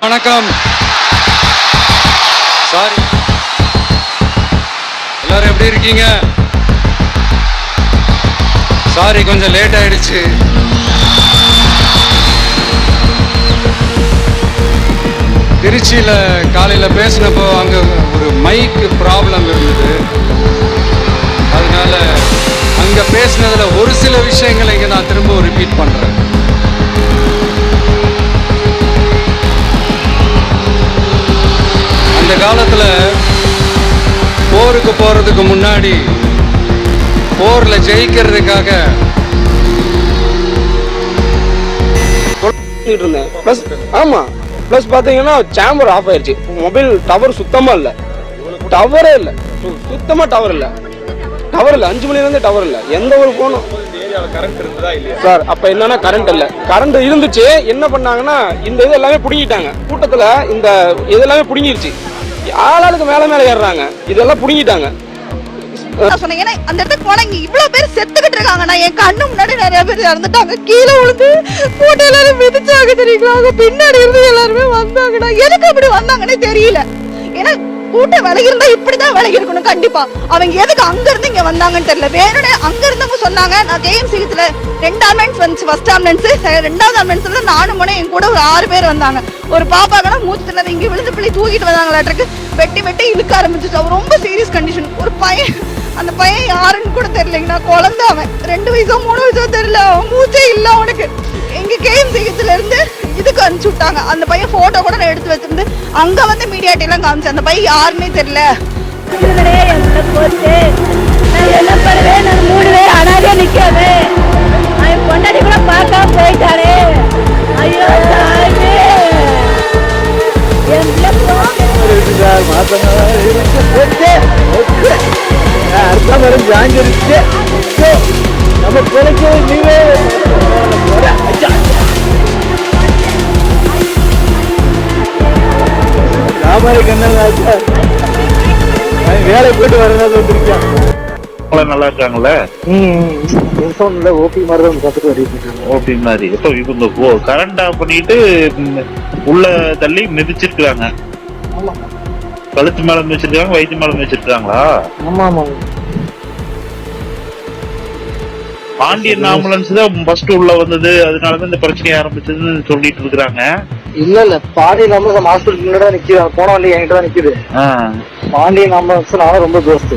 வணக்கம். சாரி, எல்லாரும் எப்படி இருக்கீங்க? சாரி, கொஞ்சம் லேட் ஆயிடுச்சு. திருச்சியில் காலையில் பேசினப்போ அங்கே ஒரு மைக்கு ப்ராப்ளம் இருந்தது. அதனால அங்கே பேசினதில் ஒரு சில விஷயங்களை இங்கே நான் திரும்ப ரிப்பீட் பண்ணுறேன். அந்த காலத்தில் போருக்கு போகிறதுக்கு முன்னாடி போரில் ஜெயிக்கிறதுக்காக இருந்தேன். ப்ளஸ் ஆமாம், ப்ளஸ் பார்த்தீங்கன்னா சேம்பர் ஆஃப் ஆயிடுச்சு. மொபைல் டவர் சுத்தமாக இல்லை, டவரே இல்லை, சுத்தமாக டவர் இல்லை. 5 மணிலேருந்து டவர் இல்லை. எந்த ஒரு ஃபோனும் சார் அப்போ என்னன்னா கரண்ட் இல்லை. கரண்ட் இருந்துச்சு, என்ன பண்ணாங்கன்னா இந்த இது எல்லாமே பிடுங்கிட்டாங்க. கூட்டத்தில் இந்த இதெல்லாமே பிடுங்கிருச்சு. ஆளாளுக்கு மேலே ஏறுறாங்க, இதெல்லாம் பிடுங்கிட்டாங்க. சொன்னீங்கன்னா அந்த இடத்துக்கு போனா இங்க இவ்வளவு பேர் செத்துக்கிட்டு இருக்காங்க. நான் என் கண்ணு முன்னாடி நிறைய பேர் இறந்துட்டாங்க. கீழே விழுந்து போட்டு எல்லாரும் மிதிச்சாங்க தெரியுங்களா. பின்னாடி இருந்து எல்லாருமே வந்தாங்கண்ணா. எதுக்கு அப்படி வந்தாங்கன்னே தெரியல. ஏன்னா கூட்டம் விலகி இருந்தா இப்படிதான் விலகி இருக்கணும் கண்டிப்பா. அவங்க எதுக்கு அங்க இருந்து இங்க வந்தாங்கன்னு தெரியல. வேணும்னே அங்க இருந்தவங்க சொன்னாங்க நான் ஜேஎம்சில 2 ஆம்புலன்ஸ் வந்துச்சு. ஃபர்ஸ்ட் ஆம்புலன்ஸ், 2வது ஆம்புலன்ஸ்ல 4 மணி என் கூட ஒரு 6 பேர் வந்தாங்க. ஒரு பாப்பாக்கனா மூச்சு திணற இங்க விழுந்து பிள்ளை தூக்கிட்டு வந்தாங்களாட்டுக்கு. வெட்டி இழுக்க ஆரம்பிச்சிச்சு. அவர் ரொம்ப சீரியஸ் கண்டிஷன். ஒரு பையன், அந்த பையன் யாருன்னு கூட தெரியலைங்கண்ணா. குழந்தை, அவன் 2 வயசோ 3 வயசோ தெரியல. அவன் மூச்சே இல்லை அவனுக்கு. எங்க கேஎம்சில இருந்து இதுக்கு அனுப்பிச்சு விட்டாங்க. அந்த பையன் போட்டோ கூட நான் எடுத்து வச்சிருந்து அங்க வந்து மீடியாட்டி எல்லாம் காமிச்சு. அந்த பையன் யாருன்னே தெரியல. என்ன பண்ணுவேன்? நான் 3 பேர் அனாதையா நிக்காது. அவன் பொண்டாட்டி கூட பார்க்காம போயிட்டாரு. ஐயோ அர்த்தம் ஜாங்கிருச்சு. நம்ம பிள்ளைக்கு நீவே வேலை போயிட்டு வரணும் வந்துருக்கேன். நல்லா இருக்காங்கல்ல? ஓபி மாதிரி தான் பார்த்துட்டு வரீங்க. ஓபி மாதிரி இப்போ இவங்க கரண்ட் ஆஃப் பண்ணிட்டு உள்ள தள்ளி மிதிச்சிருக்காங்க. கழுத்து மேல மிதிச்சிருக்காங்க, வயிற்று மேல மிதிச்சிருக்காங்களா? ஆமா ஆமா. பாண்டியன் ஆம்புலன்ஸ் தான் ஃபர்ஸ்ட் உள்ள வந்தது, அதனாலதான் இந்த பிரச்சனை ஆரம்பிச்சதுன்னு சொல்லிட்டு இருக்காங்க. இல்ல பாண்டியன் ஆம்புலன்ஸ் ஹாஸ்பிட்டல் முன்னாடி தான் நிக்குது. போன வண்டி என்கிட்ட தான் நிக்குது. பாண்டியன் ஆம்புலன்ஸ் நானும் ரொம்ப தோஸ்து.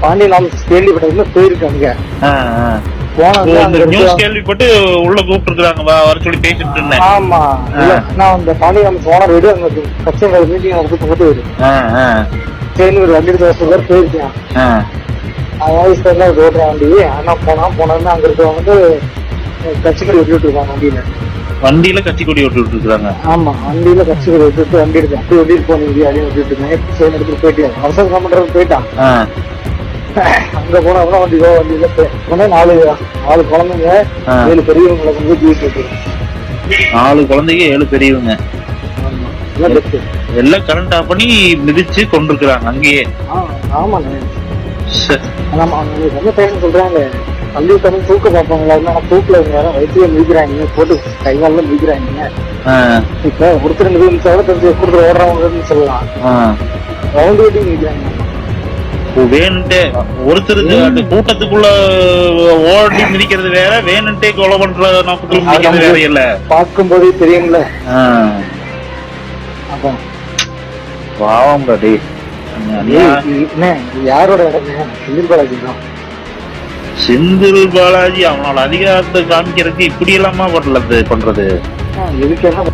பாண்டியன் ஆம்புலன்ஸ் கேள்விப்பட்டதுல போயிருக்காங்க. கேள்விப்பட்டு உள்ள கூப்பிட்டு இருக்காங்க வர சொல்லி பேசிட்டு இருந்தேன். ஆமா, நான் அந்த பாண்டியன் ஆம்புலன்ஸ் ஓனர் வீடு அங்க கட்சியோட மீட்டிங் போட்டு வீடு சரி ஒரு வண்டி பேர் போயிருக்கேன். ரோட்ல வண்டி ஆனா போனா அங்க இருக்க வந்து கட்சிக்கொடி விட்டுட்டு இருக்காங்க. வண்டியில கட்சி கொடி விட்டு இருக்காங்க. ஆமா, வண்டியில கட்சி கொடி விட்டுட்டு வண்டி எடுத்து அப்படி ஓட்டிட்டு போனீங்க அப்படின்னு விட்டுட்டு எடுத்துட்டு போயிட்டேன். அவசரம் பண்றது போயிட்டான். அங்க போனா வண்டியில போனா 4 குழந்தைங்க 7 பெரியவங்களை வந்து ஜீவிட்டு இருக்கு. 4 குழந்தைங்க 7 பெரியவங்க எல்லாம் கரண்ட் ஆஃப் பண்ணி மிதிச்சு கொண்டிருக்கிறாங்க அங்கேயே. ஆமாண்ணே, என்ன டைம் சொல்றாங்க பள்ளி தமிழ் தூக்க பார்ப்பாங்களா? தூக்கில வயிற்றுல மிதிக்கிறாங்க, போட்டு கைகால மிதிக்கிறாங்க. இப்ப ஒருத்தர் மிதிச்சாலும் தெரிஞ்சு ஒருத்தர் ஓடுறவங்கன்னு சொல்லலாம். ரவுண்ட் வெட்டி மிதிக்கிறாங்க வேணுன்ட்டே. ஒருத்தருக்கு அந்த கூட்டத்துக்குள்ள ஓடி மிதிக்கிறது வேற, வேணுன்ட்டே கொலை பண்ற நோக்கத்துல மிதிக்கிறது வேற இல்ல. பார்க்கும் போதே தெரியும்ல. பாவம் பாடி. யாரோட இடம்? செந்தில் பாலாஜி தான். செந்தில் பாலாஜி அவனோட அதிகாரத்தை காமிக்கிறதுக்கு இப்படி எல்லாமா பண்றது? எதுக்கு என்ன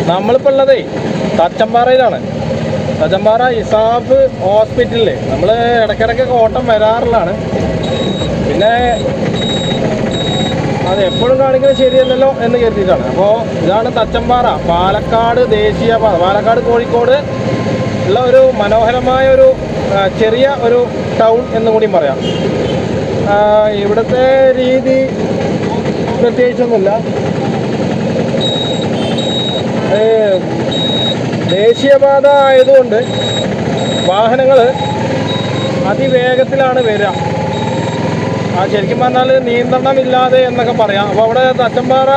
നമ്മളിപ്പോൾ ഉള്ളതേ തച്ചമ്പാറയിലാണ്. തച്ചമ്പാറ ഇസാഫ് ഹോസ്പിറ്റലിൽ നമ്മൾ ഇടയ്ക്കിടയ്ക്കൊക്കെ ഓട്ടം വരാറുള്ളതാണ്. പിന്നെ അത് എപ്പോഴും കാണിക്കുന്നത് ശരിയല്ലല്ലോ എന്ന് കരുതിയിട്ടാണ്. അപ്പോൾ ഇതാണ് തച്ചമ്പാറ, പാലക്കാട് ദേശീയപാത, പാലക്കാട് കോഴിക്കോട് ഉള്ള ഒരു മനോഹരമായ ഒരു ചെറിയ ഒരു ടൗൺ എന്നും കൂടിയും പറയാം. ഇവിടുത്തെ രീതി പ്രത്യേകിച്ചൊന്നുമില്ല. ദേശീയപാത ആയതുകൊണ്ട് വാഹനങ്ങൾ അതിവേഗത്തിലാണ് വരിക. ശരിക്കും പറഞ്ഞാൽ നിയന്ത്രണമില്ലാതെ എന്നൊക്കെ പറയാം. അപ്പോൾ അവിടെ തച്ചമ്പാറ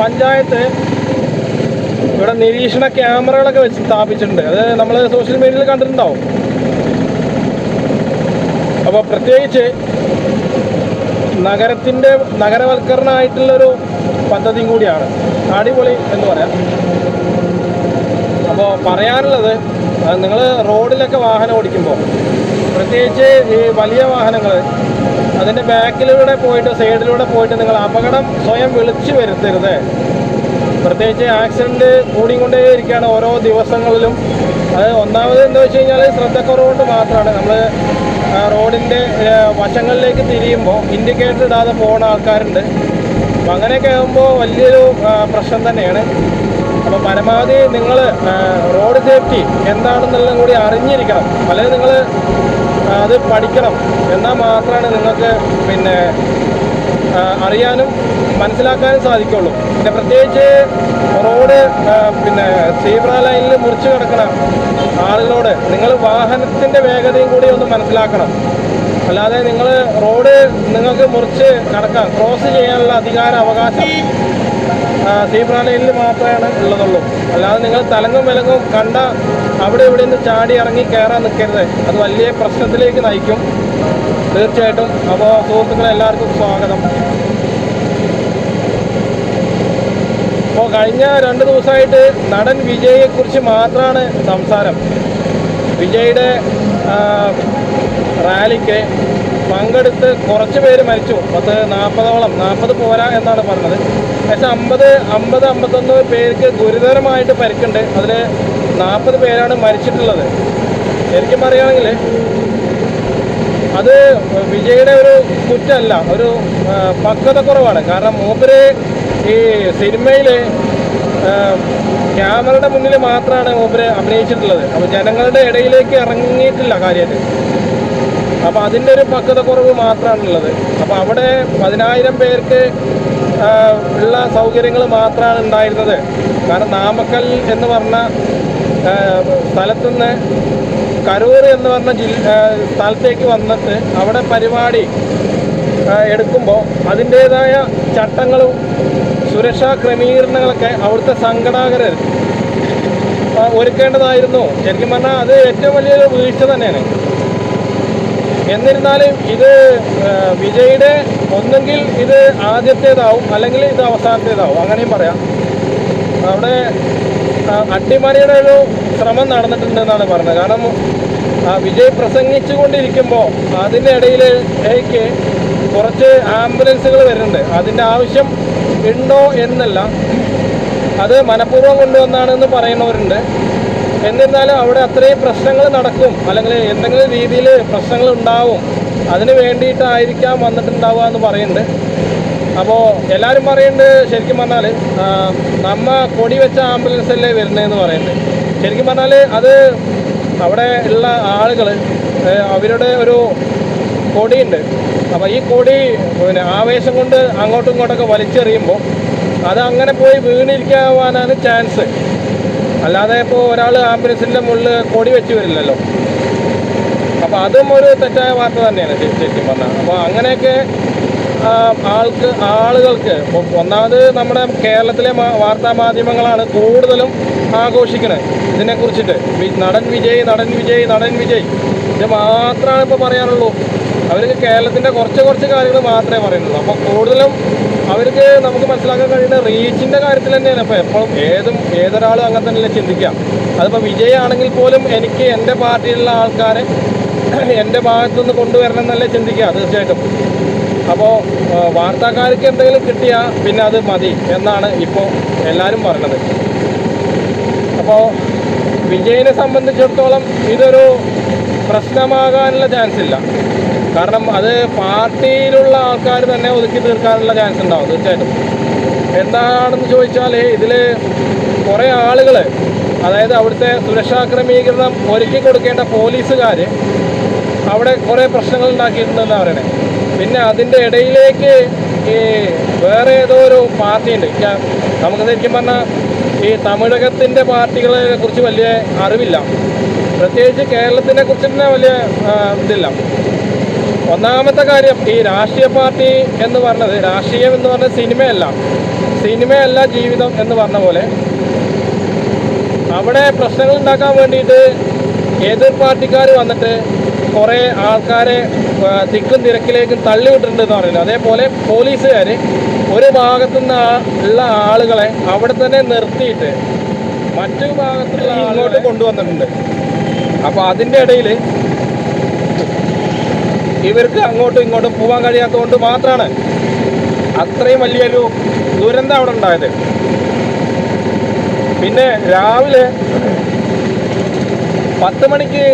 പഞ്ചായത്ത് ഇവിടെ നിരീക്ഷണ ക്യാമറകളൊക്കെ വെച്ച് സ്ഥാപിച്ചിട്ടുണ്ട്. അത് നമ്മൾ സോഷ്യൽ മീഡിയയിൽ കണ്ടിട്ടുണ്ടാവും. അപ്പോൾ പ്രത്യേകിച്ച് നഗരവൽക്കരണമായിട്ടുള്ളൊരു പദ്ധതിയും കൂടിയാണ്. അടിപൊളി എന്ന് പറയാം. അപ്പോൾ പറയാനുള്ളത്, നിങ്ങൾ റോഡിലൊക്കെ വാഹനം ഓടിക്കുമ്പോൾ പ്രത്യേകിച്ച് ഈ വലിയ വാഹനങ്ങൾ അതിൻ്റെ ബാക്കിലൂടെ പോയിട്ട് സൈഡിലൂടെ പോയിട്ട് നിങ്ങൾ അപകടം സ്വയം വിളിച്ചു വരുത്തരുത്. പ്രത്യേകിച്ച് ആക്സിഡൻറ്റ് കൂടിക്കൊണ്ടേയിരിക്കുകയാണ് ഓരോ ദിവസങ്ങളിലും. അത് ഒന്നാമത് എന്താ വെച്ച് കഴിഞ്ഞാൽ ശ്രദ്ധക്കുറവുകൊണ്ട് മാത്രമാണ്. നമ്മൾ റോഡിൻ്റെ വശങ്ങളിലേക്ക് തിരിയുമ്പോൾ ഇൻഡിക്കേറ്റർ ഇടാതെ പോകുന്ന ആൾക്കാരുണ്ട്. അപ്പം അങ്ങനെയൊക്കെ ആകുമ്പോൾ വലിയൊരു പ്രശ്നം തന്നെയാണ്. അപ്പോൾ പരമാവധി നിങ്ങൾ റോഡ് സേഫ്റ്റി എന്താണെന്നെല്ലാം കൂടി അറിഞ്ഞിരിക്കണം. അല്ലെങ്കിൽ നിങ്ങൾ അത് പഠിക്കണം. എന്നാൽ മാത്രമാണ് നിങ്ങൾക്ക് പിന്നെ അറിയാനും മനസ്സിലാക്കാനും സാധിക്കുള്ളൂ. പിന്നെ പ്രത്യേകിച്ച് റോഡ് പിന്നെ സീബ്ര ലൈനിൽ മുറിച്ച് കിടക്കണ ആളുകളോട് നിങ്ങൾ വാഹനത്തിൻ്റെ വേഗതയും കൂടി ഒന്ന് മനസ്സിലാക്കണം. അല്ലാതെ നിങ്ങൾ റോഡ് നിങ്ങൾക്ക് മുറിച്ച് കടക്കാൻ ക്രോസ് ചെയ്യാനുള്ള അവകാശം സീബ്ര ലൈനിൽ മാത്രമാണ് ഉള്ളതുള്ളൂ. അല്ലാതെ നിങ്ങൾ തലങ്ങും വിലങ്ങും കണ്ട അവിടെ ഇവിടെ നിന്ന് ചാടി ഇറങ്ങി കയറാൻ നിൽക്കരുത്. അത് വലിയ പ്രശ്നത്തിലേക്ക് നയിക്കും തീർച്ചയായിട്ടും. അപ്പോൾ സുഹൃത്തുക്കളെ, എല്ലാവർക്കും സ്വാഗതം. അപ്പോൾ കഴിഞ്ഞ 2 ദിവസമായിട്ട് നടൻ വിജയെക്കുറിച്ച് മാത്രമാണ് സംസാരം. വിജയുടെ റാലിക്ക് പങ്കെടുത്ത് കുറച്ച് പേര് മരിച്ചു. 40ഓളം, 40 പോരാ എന്നാണ് പറഞ്ഞത്. പക്ഷേ 51 പേർക്ക് ഗുരുതരമായിട്ട് പരിക്കുണ്ട്. അതിൽ 40 പേരാണ് മരിച്ചിട്ടുള്ളത്. ശരിക്കും പറയുകയാണെങ്കിൽ അത് വിജയുടെ ഒരു കുറ്റമല്ല, ഒരു പക്വത കുറവാണ്. കാരണം മൂപ്പര് ഈ സിനിമയിൽ ക്യാമറയുടെ മുന്നിൽ മാത്രമാണ് മൂപ്പര് അഭിനയിച്ചിട്ടുള്ളത്. അപ്പോൾ ജനങ്ങളുടെ ഇടയിലേക്ക് ഇറങ്ങിയിട്ടില്ല കാര്യമായിട്ട്. അപ്പോൾ അതിൻ്റെ ഒരു പക്വത കുറവ് മാത്രമാണുള്ളത്. അപ്പോൾ അവിടെ 10,000 പേർക്ക് ഉള്ള സൗകര്യങ്ങൾ മാത്രമാണ് ഉണ്ടായിരുന്നത്. കാരണം നാമക്കൽ എന്ന് പറഞ്ഞ സ്ഥലത്തുനിന്ന് കരൂർ എന്ന് പറഞ്ഞ സ്ഥലത്തേക്ക് വന്നിട്ട് അവിടെ പരിപാടി എടുക്കുമ്പോൾ അതിൻ്റേതായ ചട്ടങ്ങളും സുരക്ഷാ ക്രമീകരണങ്ങളൊക്കെ അവിടുത്തെ സംഘാടകർ ഒരുക്കേണ്ടതായിരുന്നു. ശരിക്കും പറഞ്ഞാൽ അത് ഏറ്റവും വലിയൊരു വീഴ്ച തന്നെയാണ്. എന്നിരുന്നാലും ഇത് വിജയുടെ ഒന്നെങ്കിൽ ഇത് ആദ്യത്തേതാവും, അല്ലെങ്കിൽ ഇത് അവസാനത്തേതാവും, അങ്ങനെയും പറയാം. അവിടെ അട്ടിമറിയുടെ ഒരു ശ്രമം നടന്നിട്ടുണ്ടെന്നാണ് പറഞ്ഞത്. കാരണം വിജയ് പ്രസംഗിച്ചു കൊണ്ടിരിക്കുമ്പോൾ അതിൻ്റെ ഇടയിലേക്ക് കുറച്ച് ആംബുലൻസുകൾ വരുന്നുണ്ട്. അതിൻ്റെ ആവശ്യം ഉണ്ടോ എന്നല്ല, അത് മനഃപൂർവ്വം കൊണ്ടുവന്നാണെന്ന് പറയുന്നവരുണ്ട്. എന്നിരുന്നാലും അവിടെ അത്രയും പ്രശ്നങ്ങൾ നടക്കും, അല്ലെങ്കിൽ എന്തെങ്കിലും രീതിയിൽ പ്രശ്നങ്ങൾ ഉണ്ടാവും, അതിന് വേണ്ടിയിട്ടായിരിക്കാം വന്നിട്ടുണ്ടാവുക എന്ന് പറയുന്നുണ്ട്. അപ്പോൾ എല്ലാവരും പറയുന്നുണ്ട് ശരിക്കും പറഞ്ഞാൽ നമ്മ കൊടി വെച്ച ആംബുലൻസ് അല്ലേ വരുന്നതെന്ന് പറയുന്നുണ്ട്. ശരിക്കും പറഞ്ഞാൽ അത് അവിടെ ഉള്ള ആളുകൾ അവരുടെ ഒരു കൊടിയുണ്ട്. അപ്പോൾ ഈ കൊടി പിന്നെ ആവേശം കൊണ്ട് അങ്ങോട്ടും ഇങ്ങോട്ടൊക്കെ വലിച്ചെറിയുമ്പോൾ അത് അങ്ങനെ പോയി വീണിരിക്കാവാനാണ് ചാൻസ്. അല്ലാതെ ഇപ്പോൾ ഒരാൾ ആംബുലൻസിൻ്റെ മുകളിൽ കൊടി വെച്ച് വരില്ലല്ലോ. അപ്പോൾ അതും ഒരു തെറ്റായ വാർത്ത തന്നെയാണ് ശരിക്കും പറഞ്ഞാൽ. അപ്പോൾ അങ്ങനെയൊക്കെ ആളുകൾക്ക് ഒന്നാമത് നമ്മുടെ കേരളത്തിലെ വാർത്താ മാധ്യമങ്ങളാണ് കൂടുതലും ആഘോഷിക്കുന്നത് ഇതിനെക്കുറിച്ചിട്ട്. നടൻ വിജയ് ഇത് മാത്രമാണ് ഇപ്പോൾ പറയാനുള്ളൂ. അവർക്ക് കേരളത്തിൻ്റെ കുറച്ച് കാര്യങ്ങൾ മാത്രമേ പറയുന്നുള്ളൂ. അപ്പോൾ കൂടുതലും അവർക്ക് നമുക്ക് മനസ്സിലാക്കാൻ കഴിയുന്ന റീച്ചിൻ്റെ കാര്യത്തിൽ തന്നെയാണ്. ഇപ്പോൾ എപ്പോഴും ഏതൊരാളും അങ്ങനെ തന്നെയല്ലേ ചിന്തിക്കാം. അതിപ്പോൾ വിജയ് ആണെങ്കിൽ പോലും എനിക്ക് എൻ്റെ പാർട്ടിയിലുള്ള ആൾക്കാരെ എൻ്റെ ഭാഗത്തുനിന്ന് കൊണ്ടുവരണം എന്നല്ലേ ചിന്തിക്കുക തീർച്ചയായിട്ടും. അപ്പോൾ വാർത്താക്കാർക്ക് എന്തെങ്കിലും കിട്ടിയാൽ പിന്നെ അത് മതി എന്നാണ് ഇപ്പോൾ എല്ലാവരും പറയുന്നത്. അപ്പോൾ വിജയിനെ സംബന്ധിച്ചിടത്തോളം ഇതൊരു പ്രശ്നമാകാനുള്ള ചാൻസ് ഇല്ല. കാരണം അത് പാർട്ടിയിലുള്ള ആൾക്കാർ തന്നെ ഒതുക്കി തീർക്കാനുള്ള ചാൻസ് ഉണ്ടാവും തീർച്ചയായിട്ടും. എന്താണെന്ന് ചോദിച്ചാൽ ഇതിൽ കുറേ ആളുകൾ അതായത് അവിടുത്തെ സുരക്ഷാ ക്രമീകരണം ഒരുക്കി കൊടുക്കേണ്ട പോലീസുകാർ അവിടെ കുറേ പ്രശ്നങ്ങൾ ഉണ്ടാക്കിയിട്ടുണ്ടെന്നാണ് പറയണത്. പിന്നെ അതിൻ്റെ ഇടയിലേക്ക് ഈ വേറെ ഏതോ ഒരു പാർട്ടിയുണ്ട്. നമുക്ക് ശരിക്കും പറഞ്ഞാൽ ഈ തമിഴകത്തിൻ്റെ പാർട്ടികളെ കുറിച്ച് വലിയ അറിവില്ല, പ്രത്യേകിച്ച് കേരളത്തിനെ കുറിച്ച് തന്നെ വലിയ ഇതില്ല. ഒന്നാമത്തെ കാര്യം, ഈ രാഷ്ട്രീയ പാർട്ടി എന്ന് പറഞ്ഞത്, രാഷ്ട്രീയം എന്ന് പറഞ്ഞത് സിനിമയല്ല ജീവിതം എന്ന് പറഞ്ഞ പോലെ അവിടെ പ്രശ്നങ്ങൾ ഉണ്ടാക്കാൻ വേണ്ടിയിട്ട് എതിർ പാർട്ടിക്കാർ വന്നിട്ട് കുറേ ആൾക്കാരെ തിക്കും തിരക്കിലേക്കും തള്ളിവിട്ടിട്ടുണ്ടെന്ന് പറയുന്നത്. അതേപോലെ പോലീസുകാർ ഒരു ഭാഗത്തു നിന്ന് ഉള്ള ആളുകളെ അവിടെ തന്നെ നിർത്തിയിട്ട് മറ്റു ഭാഗത്തുള്ള ഇങ്ങോട്ട് കൊണ്ടുവന്നിട്ടുണ്ട്. അപ്പോൾ അതിൻ്റെ ഇടയിൽ ഇവർക്ക് അങ്ങോട്ടും ഇങ്ങോട്ടും പോകാൻ കഴിയാത്തതുകൊണ്ട് മാത്രമാണ് അത്രയും വലിയൊരു ദുരന്തം അവിടെ ഉണ്ടായത്. പിന്നെ രാവിലെ 10 മണിക്ക്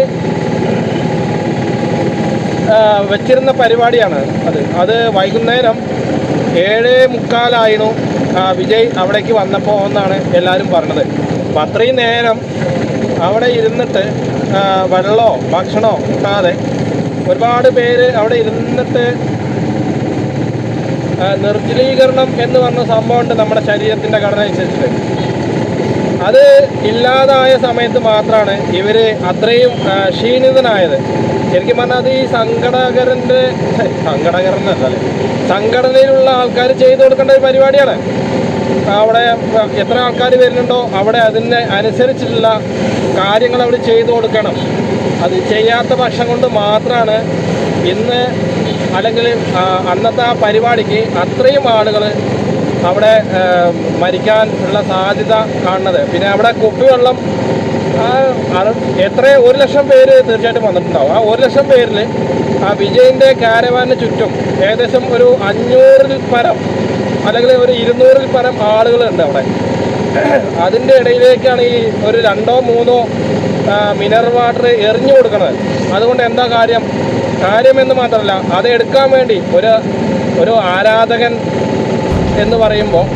വെച്ചിരുന്ന പരിപാടിയാണ് അത് വൈകുന്നേരം 7:45 വിജയ് അവിടേക്ക് വന്നപ്പോൾ എന്നാണ് എല്ലാവരും പറഞ്ഞത്. അപ്പം അത്രയും നേരം അവിടെ ഇരുന്നിട്ട് വെള്ളമോ ഭക്ഷണമോ കിട്ടാതെ ഒരുപാട് പേര് അവിടെ ഇരുന്നിട്ട് നിർജ്ജലീകരണം എന്ന് പറഞ്ഞ സംഭവമുണ്ട് നമ്മുടെ ശരീരത്തിൻ്റെ ഘടന അനുസരിച്ചിട്ട്. അത് ഇല്ലാതായ സമയത്ത് മാത്രമാണ് ഇവർ അത്രയും ക്ഷീണിതനായത്. ശരിക്കും പറഞ്ഞാൽ അത് ഈ സംഘടനയിലുള്ള ആൾക്കാർ ചെയ്തു കൊടുക്കേണ്ട ഒരു പരിപാടിയാണ്. അവിടെ എത്ര ആൾക്കാർ വരുന്നുണ്ടോ അവിടെ അതിന് അനുസരിച്ചിട്ടുള്ള കാര്യങ്ങൾ അവർ ചെയ്തു കൊടുക്കണം. അത് ചെയ്യാത്ത പക്ഷം കൊണ്ട് മാത്രമാണ് ഇന്ന് അല്ലെങ്കിൽ അന്നത്തെ ആ പരിപാടിക്ക് അത്രയും ആളുകൾ അവിടെ മരിക്കാൻ ഉള്ള സാധ്യത കാണുന്നത്. പിന്നെ അവിടെ കുപ്പിവെള്ളം എത്ര 1 ലക്ഷം പേര് തീർച്ചയായിട്ടും വന്നിട്ടുണ്ടാവും. ആ 1 ലക്ഷം പേരിൽ ആ വിജയിൻ്റെ കാരവാനിന് ചുറ്റും ഏകദേശം ഒരു 500-ൽ പരം അല്ലെങ്കിൽ ഒരു 200-ൽ പരം ആളുകളുണ്ട് അവിടെ. അതിൻ്റെ ഇടയിലേക്കാണ് ഈ ഒരു 2-ഓ 3-ഓ മിനറൽ വാട്ടർ എറിഞ്ഞു കൊടുക്കുന്നത്. അതുകൊണ്ട് എന്താ കാര്യമെന്ന് മാത്രമല്ല, അത് എടുക്കാൻ വേണ്ടി ഒരു ആരാധകൻ എന്ന് പറയുമ്പോൾ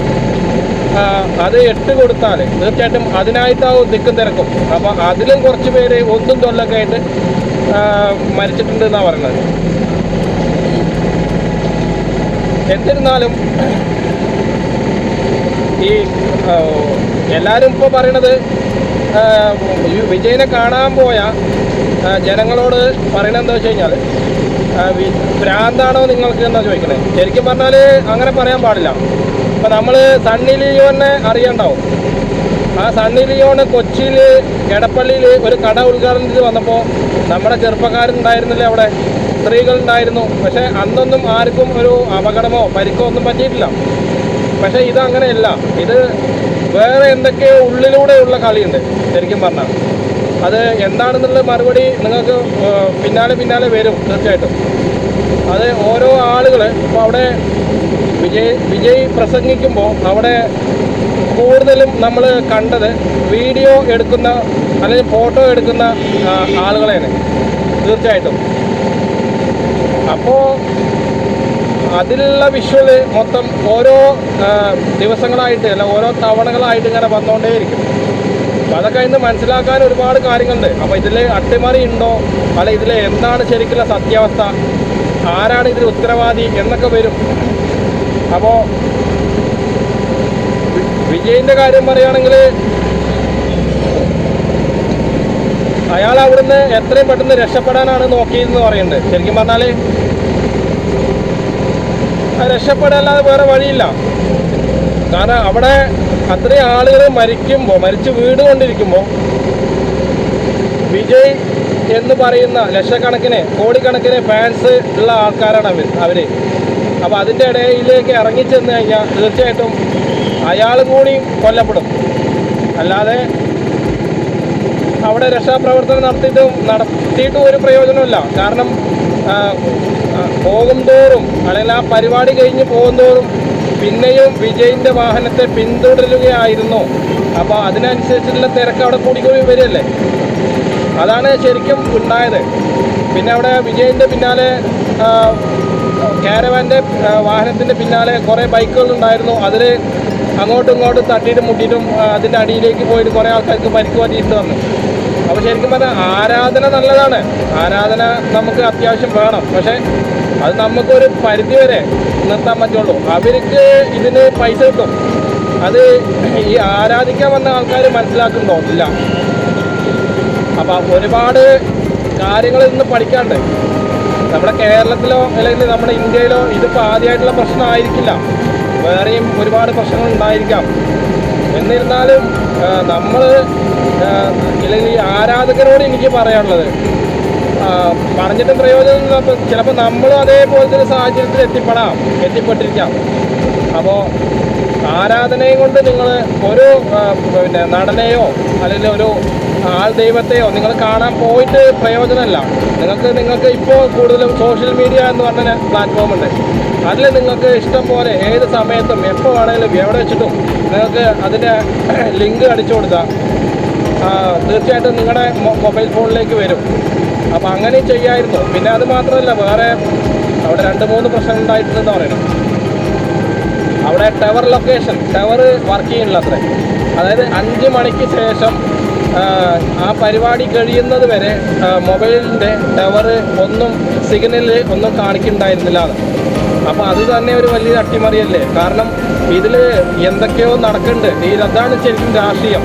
അത് ഇട്ട് കൊടുത്താൽ തീർച്ചയായിട്ടും അതിനായിട്ടാവും തിക്കും തിരക്കും. അപ്പോൾ അതിലും കുറച്ച് പേര് ഒന്നും തൊല്ലൊക്കെ ആയിട്ട് മരിച്ചിട്ടുണ്ട് എന്നാണ് പറയുന്നത്. എന്നിരുന്നാലും ഈ എല്ലാവരും ഇപ്പോൾ പറയണത് വിജയിനെ കാണാൻ പോയ ജനങ്ങളോട് പറയണത് എന്താ വെച്ച് കഴിഞ്ഞാൽ ഭ്രാന്താണോ നിങ്ങൾക്ക് എന്നാ ചോദിക്കണേ. ശരിക്കും പറഞ്ഞാൽ അങ്ങനെ പറയാൻ പാടില്ല. ഇപ്പം നമ്മൾ സണ്ണി ലിയോനെ അറിയണ്ടാവും. ആ സണ്ണി ലിയോണ് കൊച്ചിയിൽ എടപ്പള്ളിയിൽ ഒരു കട ഉദ്ഘാടനത്തിൽ വന്നപ്പോൾ നമ്മുടെ ചെറുപ്പക്കാരുണ്ടായിരുന്നില്ലേ, അവിടെ സ്ത്രീകളുണ്ടായിരുന്നു. പക്ഷേ അന്നൊന്നും ആർക്കും ഒരു അപകടമോ പരിക്കോ ഒന്നും പറ്റിയിട്ടില്ല. പക്ഷേ ഇതങ്ങനെയല്ല. ഇത് വേറെ എന്തൊക്കെയോ ഉള്ളിലൂടെയുള്ള കളിയുണ്ട് ശരിക്കും പറഞ്ഞാൽ. അത് എന്താണെന്നുള്ള മറുപടി നിങ്ങൾക്ക് പിന്നാലെ വരും തീർച്ചയായിട്ടും. അത് ഓരോ ആളുകൾ ഇപ്പോൾ അവിടെ വിജയ് പ്രസംഗിക്കുമ്പോൾ അവിടെ കൂടുതലും നമ്മൾ കണ്ടത് വീഡിയോ എടുക്കുന്ന അല്ലെങ്കിൽ ഫോട്ടോ എടുക്കുന്ന ആളുകളെയാണ് തീർച്ചയായിട്ടും. അപ്പോൾ അതിലുള്ള വിഷ്വൽ മൊത്തം ഓരോ ദിവസങ്ങളായിട്ട് അല്ല ഓരോ തവണകളായിട്ട് ഇങ്ങനെ വന്നുകൊണ്ടേയിരിക്കും. അപ്പോൾ അതൊക്കെ ഇന്ന് മനസ്സിലാക്കാൻ ഒരുപാട് കാര്യങ്ങളുണ്ട്. അപ്പോൾ ഇതിൽ അട്ടിമറി ഉണ്ടോ അല്ല ഇതിൽ എന്താണ് ശരിക്കുള്ള സത്യാവസ്ഥ, ആരാണ് ഇതിൽ ഉത്തരവാദി എന്നൊക്കെ വരും. അപ്പോൾ വിജയിൻ്റെ കാര്യം പറയുകയാണെങ്കിൽ അയാൾ അവിടുന്ന് എത്രയും പെട്ടെന്ന് രക്ഷപ്പെടാനാണ് നോക്കിയതെന്ന് പറയുന്നുണ്ട്. ശരിക്കും പറഞ്ഞാൽ രക്ഷപ്പെടാല്ലാതെ വേറെ വഴിയില്ല. കാരണം അവിടെ അത്രയും ആളുകൾ മരിച്ചു വീടുകൊണ്ടിരിക്കുമ്പോൾ വിജയ് എന്ന് പറയുന്ന ലക്ഷക്കണക്കിന് കോടിക്കണക്കിന് ഫാൻസ് ഉള്ള ആൾക്കാരാണ് അവർ. അപ്പോൾ അതിൻ്റെ ഇടയിലേക്ക് ഇറങ്ങിച്ചെന്ന് കഴിഞ്ഞാൽ തീർച്ചയായിട്ടും അയാൾ കൂടി കൊല്ലപ്പെടും. അല്ലാതെ അവിടെ രക്ഷാപ്രവർത്തനം നടത്തിയിട്ടും ഒരു പ്രയോജനമില്ല. കാരണം പോകുംതോറും അല്ലെങ്കിൽ ആ പരിപാടി കഴിഞ്ഞ് പോകുന്തോറും പിന്നെയും വിജയിൻ്റെ വാഹനത്തെ പിന്തുടരുകയായിരുന്നു. അപ്പോൾ അതിനനുസരിച്ചുള്ള തിരക്ക് അവിടെ കൂടി വരികയല്ലേ. അതാണ് ശരിക്കും ഉണ്ടായത്. പിന്നെ അവിടെ വിജയിൻ്റെ പിന്നാലെ കാരവാൻ്റെ വാഹനത്തിൻ്റെ പിന്നാലെ കുറേ ബൈക്കുകൾ ഉണ്ടായിരുന്നു. അതിൽ അങ്ങോട്ടും ഇങ്ങോട്ടും തട്ടിയിട്ട് മുട്ടിയിട്ടും അതിൻ്റെ അടിയിലേക്ക് പോയിട്ട് കുറേ ആൾക്കാർക്ക് പരിക്ക് പറ്റിയിട്ട് വന്നു. അപ്പോൾ ശരിക്കും പറഞ്ഞാൽ ആരാധന നല്ലതാണ്, ആരാധന നമുക്ക് അത്യാവശ്യം വേണം. പക്ഷേ അത് നമുക്കൊരു പരിധി വരെ നിർത്താൻ പറ്റുള്ളൂ. അവർക്ക് ഇതിന് പൈസ കിട്ടും, അത് ഈ ആരാധിക്കാൻ വന്ന ആൾക്കാർ മനസ്സിലാക്കുന്നുണ്ടോ? ഇല്ല. അപ്പം ഒരുപാട് കാര്യങ്ങൾ ഇന്ന് പഠിക്കാണ്ട്. നമ്മുടെ കേരളത്തിലോ അല്ലെങ്കിൽ നമ്മുടെ ഇന്ത്യയിലോ ഇതിപ്പോൾ ആദ്യമായിട്ടുള്ള പ്രശ്നമായിരിക്കില്ല, വേറെയും ഒരുപാട് പ്രശ്നങ്ങൾ ഉണ്ടായിരിക്കാം. എന്നിരുന്നാലും നമ്മൾ അല്ലെങ്കിൽ ഈ ആരാധകരോട് എനിക്ക് പറയാനുള്ളത്, പറഞ്ഞിട്ടും പ്രയോജനം. ചിലപ്പോൾ നമ്മളും അതേപോലത്തെ ഒരു സാഹചര്യത്തിൽ എത്തിപ്പെട്ടിരിക്കാം. അപ്പോൾ ആരാധനയും കൊണ്ട് നിങ്ങൾ ഒരു പിന്നെ നടനെയോ അല്ലെങ്കിൽ ഒരു ആൾ ദൈവത്തെയോ നിങ്ങൾ കാണാൻ പോയിട്ട് പ്രയോജനമല്ല. നിങ്ങൾക്ക് ഇപ്പോൾ കൂടുതലും സോഷ്യൽ മീഡിയ എന്ന് പറഞ്ഞ പ്ലാറ്റ്ഫോം ഉണ്ട്. അതിൽ നിങ്ങൾക്ക് ഇഷ്ടം പോലെ ഏത് സമയത്തും എപ്പോൾ വേണമെങ്കിലും എവിടെ വെച്ചിട്ടും നിങ്ങൾക്ക് അതിൻ്റെ ലിങ്ക് അടിച്ചു കൊടുത്താൽ തീർച്ചയായിട്ടും നിങ്ങളുടെ മൊബൈൽ ഫോണിലേക്ക് വരും. അപ്പോൾ അങ്ങനെ ചെയ്യായിരുന്നു. പിന്നെ അത് മാത്രമല്ല, വേറെ അവിടെ 2-3 പ്രശ്നം ഉണ്ടായിട്ടുണ്ടെന്ന് പറയണം. അവിടെ ടവർ വർക്ക് ചെയ്യുന്നില്ല അത്രേ. അതായത് 5 മണിക്ക് ശേഷം ആ പരിപാടി കഴിയുന്നത് വരെ മൊബൈലിൻ്റെ ടവർ സിഗ്നൽ ഒന്നും കാണിക്കുന്നുണ്ടായിരുന്നില്ല. അപ്പോൾ അത് തന്നെ ഒരു വലിയ അട്ടിമറിയല്ലേ. കാരണം ഇതിൽ എന്തൊക്കെയോ നടക്കുന്നുണ്ട്. അതാണ് ശരിക്കും രാഷ്ട്രീയം.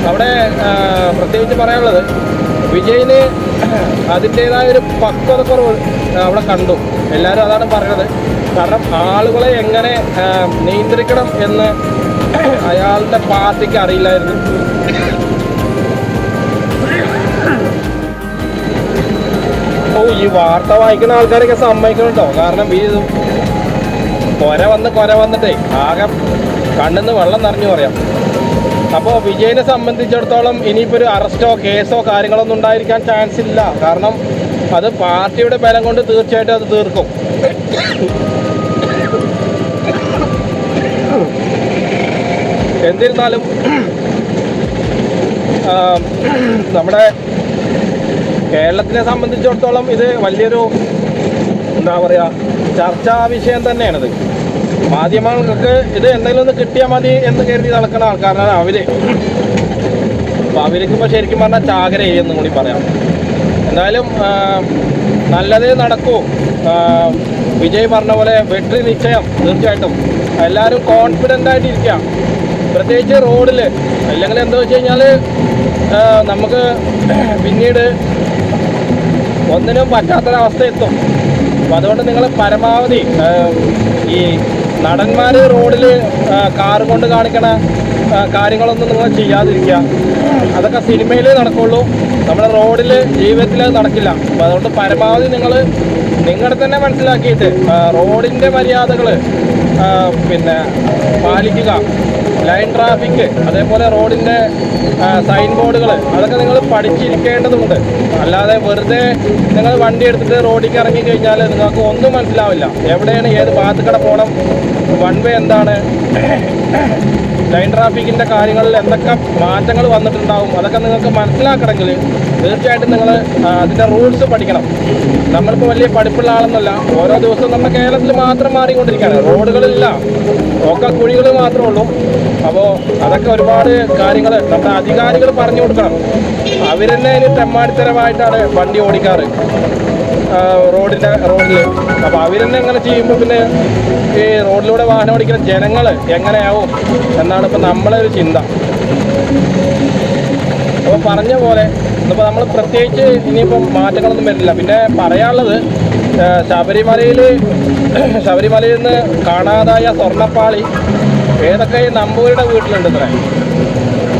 അവിടെ പ്രത്യേകിച്ച് പറയാനുള്ളത്, വിജയിന് അതിൻ്റേതായ ഒരു പക്വതക്കുറവ് അവിടെ കണ്ടു. എല്ലാവരും അതാണ് പറയുന്നത്. കാരണം ആളുകളെ എങ്ങനെ നിയന്ത്രിക്കണം എന്ന് അയാളുടെ പാർട്ടിക്ക് അറിയില്ലായിരുന്നു. ഈ വാർത്ത വായിക്കുന്ന ആൾക്കാരൊക്കെ സമ്മതിക്കണം കേട്ടോ. കാരണം ഈ കൊര വന്നിട്ടേ ആകെ കണ്ണിന്ന് വെള്ളം നിറഞ്ഞു പറയാം. അപ്പോൾ വിജയിനെ സംബന്ധിച്ചിടത്തോളം ഇനിയിപ്പോൾ ഒരു അറസ്റ്റോ കേസോ കാര്യങ്ങളൊന്നും ഉണ്ടായിരിക്കാൻ ചാൻസ് ഇല്ല. കാരണം അത് പാർട്ടിയുടെ ബലം കൊണ്ട് തീർച്ചയായിട്ടും അത് തീർക്കും. എന്നിരുന്നാലും നമ്മുടെ കേരളത്തിനെ സംബന്ധിച്ചിടത്തോളം ഇത് വലിയൊരു എന്താ പറയുക ചർച്ചാ വിഷയം തന്നെയാണിത്. മാധ്യമങ്ങൾക്ക് ഇത് എന്തെങ്കിലും ഒന്ന് കിട്ടിയാൽ മതി എന്ന് കരുതി നടക്കുന്ന ആൾക്കാരാണ് അവർ. അപ്പോൾ അവർക്കിപ്പോൾ ശരിക്കും പറഞ്ഞാൽ ചാകര എന്നും കൂടി പറയാം. എന്തായാലും നല്ലതേ നടക്കൂ. വിജയ് പറഞ്ഞ പോലെ വെട്രി നിശ്ചയം തീർച്ചയായിട്ടും. എല്ലാവരും കോൺഫിഡൻ്റ് ആയിട്ടിരിക്കുക. പ്രത്യേകിച്ച് റോഡിൽ. അല്ലെങ്കിൽ എന്താ വെച്ച് കഴിഞ്ഞാൽ നമുക്ക് പിന്നീട് ഒന്നിനും പറ്റാത്തൊരവസ്ഥ എത്തും. അപ്പോൾ അതുകൊണ്ട് നിങ്ങൾ പരമാവധി ഈ നടന്മാർ റോഡിൽ കാറ് കൊണ്ട് കാണിക്കണ കാര്യങ്ങളൊന്നും നിങ്ങൾ ചെയ്യാതിരിക്കുക. അതൊക്കെ സിനിമയിലേ നടക്കുള്ളൂ, നമ്മുടെ റോഡിൽ ജീവിതത്തിൽ അത് നടക്കില്ല. അപ്പോൾ അതുകൊണ്ട് പരമാവധി നിങ്ങളുടെ തന്നെ മനസ്സിലാക്കിയിട്ട് റോഡിൻ്റെ മര്യാദകൾ പിന്നെ പാലിക്കുക. ലൈൻ ട്രാഫിക്, അതേപോലെ റോഡിൻ്റെ സൈൻ ബോർഡുകൾ, അതൊക്കെ നിങ്ങൾ പഠിച്ചിരിക്കേണ്ടതുണ്ട്. അല്ലാതെ വെറുതെ നിങ്ങൾ വണ്ടി എടുത്തിട്ട് റോഡിലേക്ക് ഇറങ്ങി കഴിഞ്ഞാൽ നിങ്ങൾക്ക് ഒന്നും മനസ്സിലാവില്ല. എവിടെയാണ് ഏത് ഭാഗത്തുകൂടെ പോകണം, വൺ വേ എന്താണ്, ലൈൻ ട്രാഫിക്കിൻ്റെ കാര്യങ്ങളിൽ എന്തൊക്കെ മാറ്റങ്ങൾ വന്നിട്ടുണ്ടാവും, അതൊക്കെ നിങ്ങൾക്ക് മനസ്സിലാക്കണമെങ്കിൽ തീർച്ചയായിട്ടും നിങ്ങൾ അതിൻ്റെ റൂൾസ് പഠിക്കണം. നമ്മളിപ്പോൾ വലിയ പഠിപ്പുള്ള ആളൊന്നുമല്ല. ഓരോ ദിവസവും നമ്മുടെ കേരളത്തിൽ മാത്രം മാറിക്കൊണ്ടിരിക്കുകയാണ്. റോഡുകളില്ല, ഒക്കെ കുഴികൾ മാത്രമേ ഉള്ളൂ. അപ്പോൾ അതൊക്കെ ഒരുപാട് കാര്യങ്ങൾ നമ്മുടെ അധികാരികൾ പറഞ്ഞു കൊടുക്കണം. അവരെന്നെ അതിന് തെമ്മാടിത്തരമായിട്ടാണ് വണ്ടി ഓടിക്കാറ് റോഡിൽ. അപ്പോൾ അവരെന്നെ എങ്ങനെ ചെയ്യുമ്പോൾ പിന്നെ ഈ റോഡിലൂടെ വാഹനം ഓടിക്കുന്ന ജനങ്ങൾ എങ്ങനെയാവും എന്നാണ് ഇപ്പോൾ നമ്മളെ ഒരു ചിന്ത. അപ്പോൾ പറഞ്ഞ പോലെ ഇപ്പോൾ നമ്മൾ പ്രത്യേകിച്ച് ഇനിയിപ്പം മാറ്റങ്ങളൊന്നും വരില്ല. പിന്നെ പറയാനുള്ളത്, ശബരിമലയിൽ നിന്ന് കാണാതായ സ്വർണ്ണപ്പാളി ഏതൊക്കെ നമ്പൂരിയുടെ വീട്ടിലുണ്ട് ഇത്ര.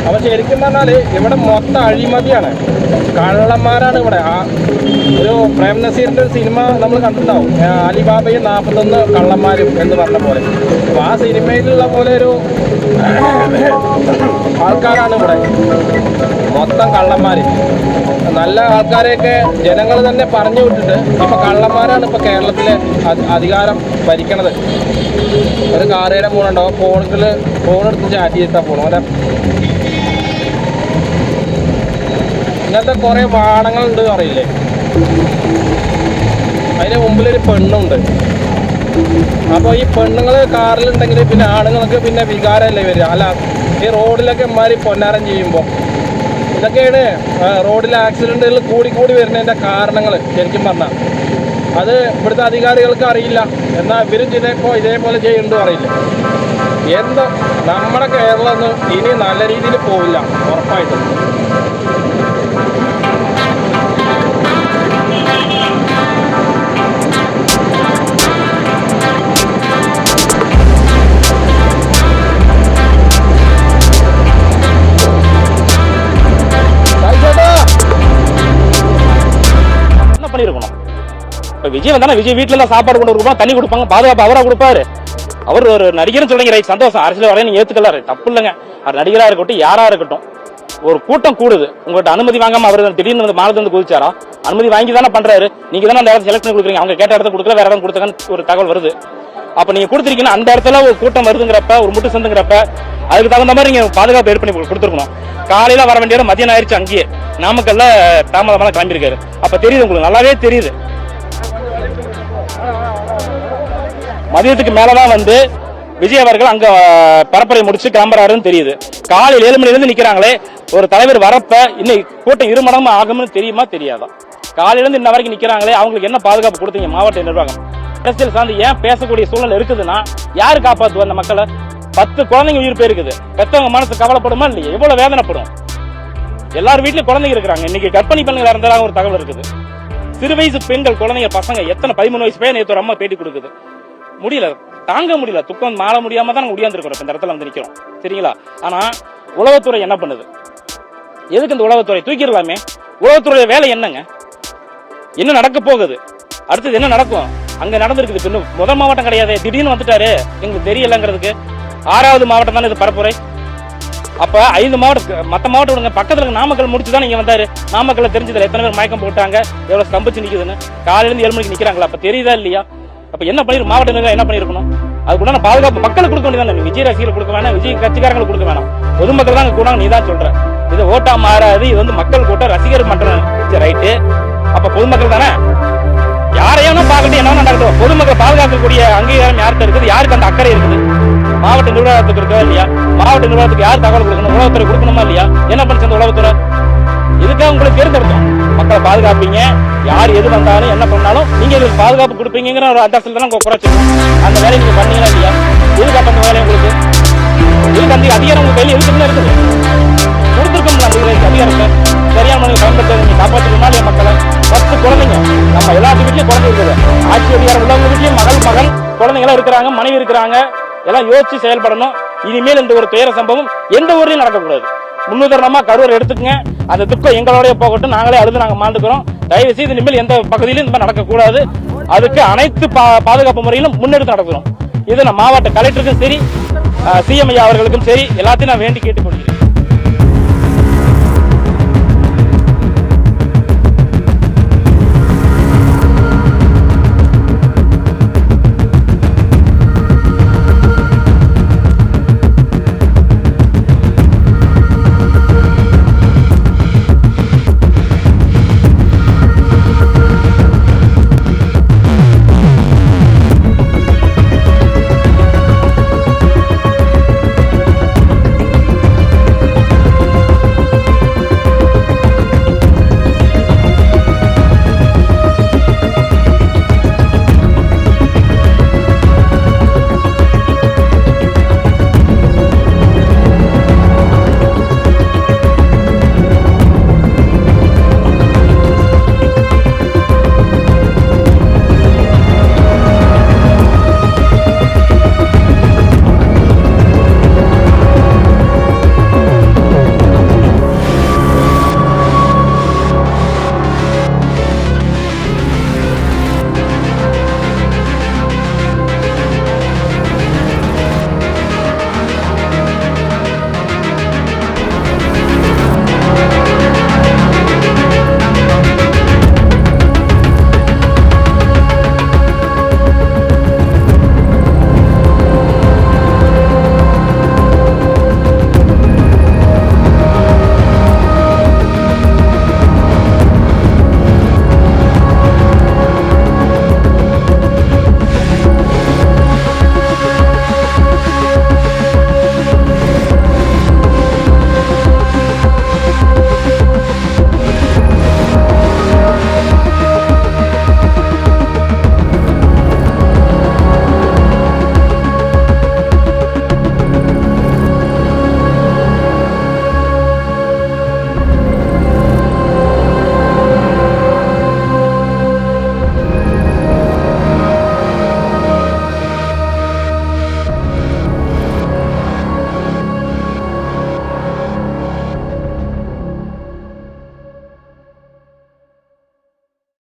അപ്പോൾ ശരിക്കും പറഞ്ഞാൽ ഇവിടെ മൊത്തം അഴിമതിയാണ്, കള്ളന്മാരാണ് ഇവിടെ. ഒരു പ്രേം നസീറിൻ്റെ ഒരു സിനിമ നമ്മൾ കണ്ടിട്ടുണ്ടാവും, അലിബാബയും 41 കള്ളന്മാരും എന്ന് പറഞ്ഞ പോലെ. അപ്പോൾ ആ സിനിമയിലുള്ള പോലെ ഒരു ആൾക്കാരാണ് ഇവിടെ മൊത്തം കള്ളന്മാർ. നല്ല ആൾക്കാരെയൊക്കെ ജനങ്ങൾ തന്നെ പറഞ്ഞു വിട്ടിട്ട് ഇപ്പോൾ കള്ളന്മാരാണ് ഇപ്പോൾ കേരളത്തിലെ അധികാരം ഭരിക്കണത്. ഒരു കാറയുടെ ഫോണുണ്ടാവും, ഫോണെടുത്ത് ചാറ്റ് ചെയ്തിട്ടാണ് പോകണം. അതെ, ഇങ്ങനത്തെ കുറേ വാണങ്ങളുണ്ട് അറിയില്ലേ. അതിന് മുമ്പിലൊരു പെണ്ണുണ്ട്. അപ്പോൾ ഈ പെണ്ണുങ്ങൾ കാറിലുണ്ടെങ്കിൽ പിന്നെ ആണുങ്ങൾക്ക് പിന്നെ വികാരമല്ലേ വരിക. അല്ല ഈ റോഡിലൊക്കെ ഇമാതിരി പൊന്നാരം ചെയ്യുമ്പോൾ ഇതൊക്കെയാണ് റോഡിലെ ആക്സിഡൻറ്റുകൾ കൂടി വരുന്നതിൻ്റെ കാരണങ്ങൾ. ശരിക്കും പറഞ്ഞാൽ അത് ഇവിടുത്തെ അധികാരികൾക്ക് അറിയില്ല, എന്നാൽ ഇവരും ഇതേപോലെ ചെയ്യുന്നുണ്ടോ അറിയില്ല. എന്തോ നമ്മുടെ കേരളം ഇനി നല്ല രീതിയിൽ പോവില്ല ഉറപ്പായിട്ടും. பண்ணிருக்கணும். இப்ப விஜய் வந்தானே, விஜய் வீட்டுல எல்லாம் சாப்பாடு கொண்டு கொடுப்பாங்க, தண்ணி கொடுப்பாங்க, பாதுகாப்பு அவரா கொடுப்பாரு. அவர் ஒரு நடிகர்னு சொல்றீங்க, ரைட், சந்தோஷம், அரசியல் வரையும் நீங்க ஏத்துக்கல, தப்பு இல்லைங்க. அவர் நடிகரா இருக்கட்டும், யாரா இருக்கட்டும், ஒரு கூட்டம் கூடுது, உங்கள்கிட்ட அனுமதி வாங்காம அவர் திடீர்னு வந்து மாலத்துல இருந்து குதிச்சாரா? அனுமதி வாங்கி தானே பண்றாரு. நீங்க தானே அந்த இடத்துல செலக்ட் பண்ணி கொடுக்குறீங்க, அவங்க கேட்ட இடத்த கொடுக்கல, வேற இடம் கொடுத்தாங்கன்னு ஒரு தகவல் வருது. அப்ப நீங்க கொடுத்துருக்கீங்கன்னா அந்த இடத்துல ஒரு கூட்டம் வருதுங்கிறப்ப, ஒரு முட்டு சந்துங்கிறப்ப அதுக்கு தகுந்த மாதிரி நீங்க பாதுகாப்பு ஏற்ப பண்ணி கொடுத்துருக்கணும். காலையில வர வேண்டிய மதியம் ஆயிடுச்சு, அங்கேயே நாமக்கல்ல தாமதமான கிளம்பியிருக்காரு. அப்ப தெரியுது, உங்களுக்கு நல்லாவே தெரியுது. மதியத்துக்கு மேலதான் வந்து விஜய் அவர்கள் அங்க பரப்புரை முடிச்சு கிளம்புறாருன்னு தெரியுது. காலையில் 7 மணில இருந்து நிக்கிறாங்களே, ஒரு தலைவர் வரப்ப இன்னைக்கு கூட்டம் 2 மடங்கு ஆகும்னு தெரியுமா தெரியாதா? காலையில இருந்து இன்ன வரைக்கும் நிக்கிறாங்களே, அவங்களுக்கு என்ன பாதுகாப்பு கொடுத்தீங்க மாவட்ட நிர்வாகம்? அரசியல் சார்ந்து ஏன் பேசக்கூடிய சூழ்நிலை இருக்குதுன்னா யாரு காப்பாத்துவா அந்த மக்களை? 10 குழந்தைங்க உயிர் போயிருக்குது. பெத்தவங்க மனசு கவலைப்படுமா இல்லையா? எவ்வளவு வேதனைப்படும். எல்லார் வீட்லயும் குழந்தைங்க இருக்கிறாங்க. இன்னைக்கு கர்ப்பிணி பெண்கள் இறந்ததாக ஒரு தகவல் இருக்குது. சிறு வயசு பெண்கள், குழந்தைங்க, பசங்க, எத்தனை 13 வயசு பேர் நேற்று ஒரு அம்மா பேட்டி கொடுக்குது. முடியல, தாங்க முடியல, துக்கம் மாற முடியாம தான் நாங்க முடியாந்துருக்கிறோம். இந்த இடத்துல வந்து நிக்கிறோம், சரிங்களா? ஆனா உளவுத்துறை என்ன பண்ணுது? எதுக்கு இந்த உளவுத்துறை? தூக்கிடலாமே. உளவுத்துறைய வேலை என்னங்க? என்ன நடக்க போகுது? அடுத்தது என்ன நடக்கும்? அங்க நடந்திருக்குது. இன்னும் முதல் மாவட்டம் கிடையாது, திடீர்னு வந்துட்டாரு, எங்களுக்கு தெரியலங்கிறதுக்கு. 6வது மாவட்டம் தானே இது பரப்புரை. அப்ப 5 மாவட்டம், மத்த மாவட்டம் விடுங்க, பக்கத்துல நாமக்கல் முடிச்சுதான் நீங்க வந்தாரு. நாமக்கல்ல தெரிஞ்சதுல எத்தனை பேர் மயக்கம் போட்டாங்க, எவ்வளவு ஸ்தம்பிச்சு நிக்குதுன்னு. காலையில இருந்து 7 மணிக்கு நிக்கிறாங்களா? அப்ப தெரியுதா இல்லையா? அப்ப என்ன பண்ணி மாவட்ட நிர்வாகம் என்ன பண்ணிருக்கணும்? அதுக்குள்ள பாதுகாப்பு மக்களுக்கு கொடுக்க வேண்டியதானே. விஜய் ரசிகர்கள் கொடுக்க வேணாம், விஜய் கட்சிக்காரங்களுக்கு கொடுக்க வேணாம், பொதுமக்கள் தான் கூட. நீ தான் சொல்ற இது ஓட்டா மாறாது, இது வந்து மக்கள் கூட்டம், ரசிகர் மன்றம், ரைட்டு. அப்ப பொதுமக்கள் தானே, யாரையும் பார்க்கட்டும், என்ன நடக்கட்டும், பொதுமக்கள் பாதுகாக்கக்கூடிய அங்கீகாரம் யார்கிட்ட இருக்குது? யாருக்கு அந்த அக்கறை இருக்குது? மாவட்ட நிர்வாகத்துக்கு இருக்கா இல்லையா? மாவட்ட நிர்வாகத்துக்கு யார் தகவல் கொடுக்கணும்? உளவுத்துறை கொடுக்கணுமா இல்லையா? என்ன பண்ணுச்சு அந்த உளவுத்துறை? இதுக்காக உங்களுக்கு தேர்ந்தெடுத்தோம். மக்களை பாதுகாப்பீங்க, யார் எது வந்தாலும் என்ன பண்ணாலும் நீங்க இதுக்கு பாதுகாப்பு கொடுப்பீங்கிற ஒரு அந்தஸ்தில் தான் குறைச்சிருக்கோம். அந்த வேலையை நீங்க பண்ணீங்களா இல்லையா? எதுக்கு அப்ப அந்த வேலை உங்களுக்கு? இதுக்கு அந்த அதிகாரம் உங்க கையில் இருக்குன்னு இருக்குது. கொடுத்துருக்கோம்ல அந்த அதிகாரத்தை. சரியான மனித பயன்படுத்த நீங்க காப்பாற்றணுமா இல்லையா மக்களை? 10 குழந்தைங்க, நம்ம எல்லாத்து வீட்லயும் குழந்தை இருக்குது. ஆட்சி அதிகாரம் உள்ளவங்க வீட்லயும் மகன் குழந்தைங்களாம் இருக்கிறாங்க, மனைவி இருக்கிறாங்க. எல்லாம் யோசிச்சு செயல்படணும். இனிமேல் இந்த ஒரு துயர சம்பவம் எந்த ஊர்லயும் நடக்கக்கூடாது. முன்னுதாரணமா கரூர் எடுத்துக்கங்க. அந்த துக்கம் எங்களோடய போகட்டும், நாங்களே அழுது நாங்க மாண்டுக்கிறோம். தயவு செய்து இனிமேல் எந்த பகுதியிலும் இந்த மாதிரி நடக்கக்கூடாது. அதுக்கு அனைத்து பாதுகாப்பு முறையிலும் முன்னெடுத்து நடக்கிறோம். இது நான் மாவட்ட கலெக்டருக்கும் சரி, சிஎம் ஐயா அவர்களுக்கும் சரி, எல்லாத்தையும் நான் வேண்டி கேட்டுக்கொள்கிறேன்.